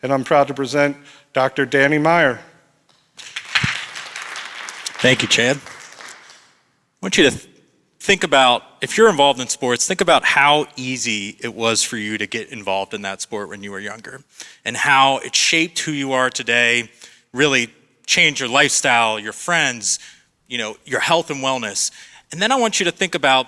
And I'm proud to present Dr. Danny Meyer. Thank you, Chad. I want you to think about, if you're involved in sports, think about how easy it was for you to get involved in that sport when you were younger and how it shaped who you are today, really changed your lifestyle, your friends, your health and wellness. And then I want you to think about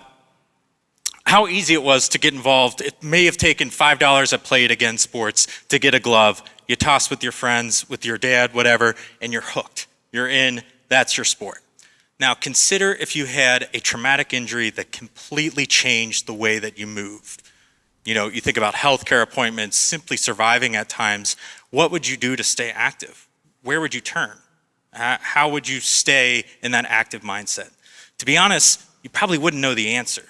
how easy it was to get involved. It may have taken $5 a plate against sports to get a glove. You toss with your friends, with your dad, whatever, and you're hooked. You're in, that's your sport. Now consider if you had a traumatic injury that completely changed the way that you moved. You think about healthcare appointments, simply surviving at times. What would you do to stay active? Where would you turn? How would you stay in that active mindset? To be honest, you probably wouldn't know the answer.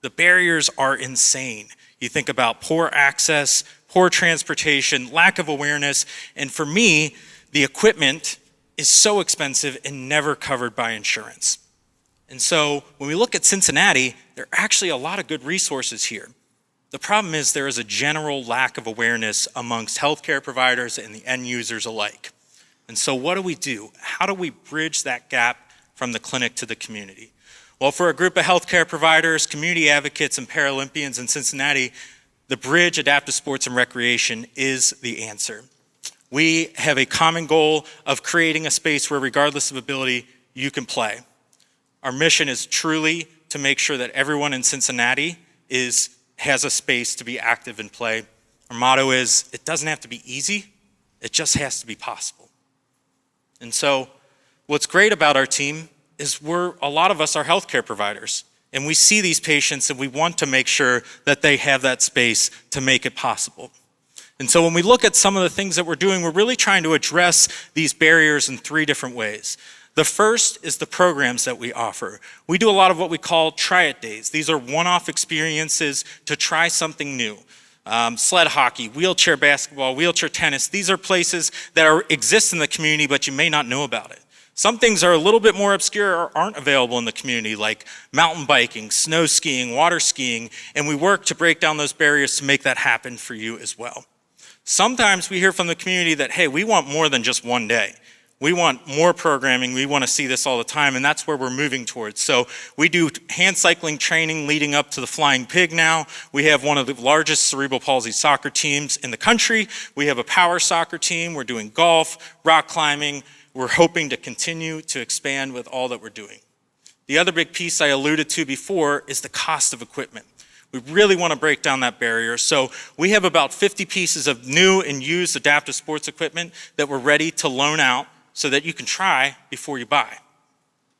The barriers are insane. You think about poor access, poor transportation, lack of awareness, and for me, the equipment is so expensive and never covered by insurance. And so when we look at Cincinnati, there are actually a lot of good resources here. The problem is there is a general lack of awareness amongst healthcare providers and the end users alike. And so what do? How do we bridge that gap from the clinic to the community? Well, for a group of healthcare providers, community advocates, and Paralympians in Cincinnati, the Bridge Adaptive Sports and Recreation is the answer. We have a common goal of creating a space where, regardless of ability, you can play. Our mission is truly to make sure that everyone in Cincinnati has a space to be active and play. Our motto is, it doesn't have to be easy, it just has to be possible. And so what's great about our team is a lot of us are healthcare providers, and we see these patients and we want to make sure that they have that space to make it possible. And so when we look at some of the things that we're doing, we're really trying to address these barriers in 3 different ways. The first is the programs that we offer. We do a lot of what we call try-it days. These are one-off experiences to try something new. Sled hockey, wheelchair basketball, wheelchair tennis. These are places that exist in the community, but you may not know about it. Some things are a little bit more obscure or aren't available in the community, like mountain biking, snow skiing, water skiing, and we work to break down those barriers to make that happen for you as well. Sometimes we hear from the community that, hey, we want more than just one day. We want more programming. We want to see this all the time, and that's where we're moving towards. So we do hand cycling training leading up to the Flying Pig now. We have one of the largest cerebral palsy soccer teams in the country. We have a power soccer team. We're doing golf, rock climbing. We're hoping to continue to expand with all that we're doing. The other big piece I alluded to before is the cost of equipment. We really want to break down that barrier. So we have about 50 pieces of new and used adaptive sports equipment that we're ready to loan out so that you can try before you buy.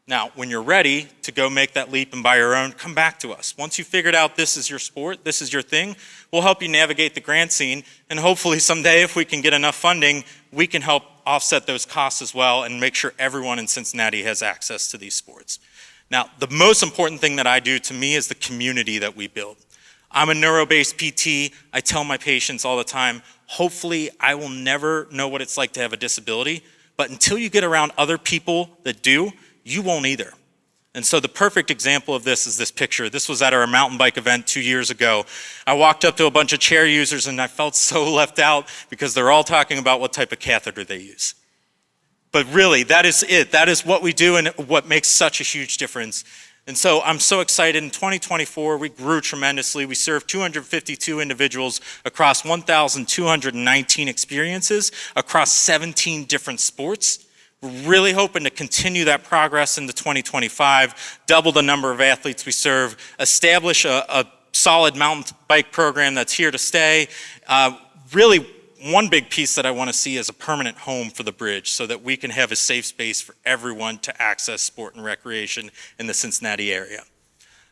Now, when you're ready to go make that leap and buy your own, come back to us. Once you've figured out this is your sport, this is your thing, we'll help you navigate the grant scene, and hopefully someday if we can get enough funding, we can help offset those costs as well and make sure everyone in Cincinnati has access to these sports. Now, the most important thing that I do to me is the community that we build. I'm a neuro-based PT. I tell my patients all the time, hopefully I will never know what it's like to have a disability, but until you get around other people that do, you won't either. And so the perfect example of this is this picture. This was at our mountain bike event 2 years ago. I walked up to a bunch of chair users and I felt so left out because they're all talking about what type of catheter they use. But really, that is it. That is what we do and what makes such a huge difference. And so I'm so excited. In 2024, we grew tremendously. We served 252 individuals across 1,219 experiences across 17 different sports. We're really hoping to continue that progress into 2025, double the number of athletes we serve, establish a solid mountain bike program that's here to stay. Really, one big piece that I want to see is a permanent home for the Bridge so that we can have a safe space for everyone to access sport and recreation in the Cincinnati area.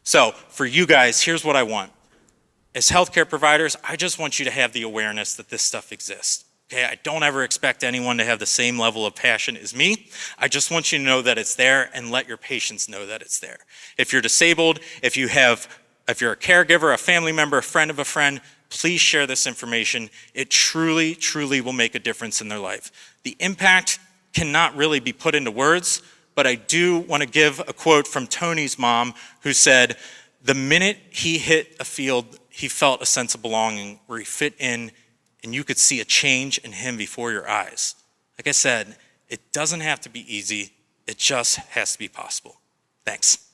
So for you guys, here's what I want. As healthcare providers, I just want you to have the awareness that this stuff exists. Okay, I don't ever expect anyone to have the same level of passion as me. I just want you to know that it's there and let your patients know that it's there. If you're disabled, if you're a caregiver, a family member, a friend of a friend, please share this information. It truly, truly will make a difference in their life. The impact cannot really be put into words, but I do want to give a quote from Tony's mom who said, "The minute he hit a field, he felt a sense of belonging where he fit in and you could see a change in him before your eyes. Like I said, it doesn't have to be easy. It just has to be possible. Thanks.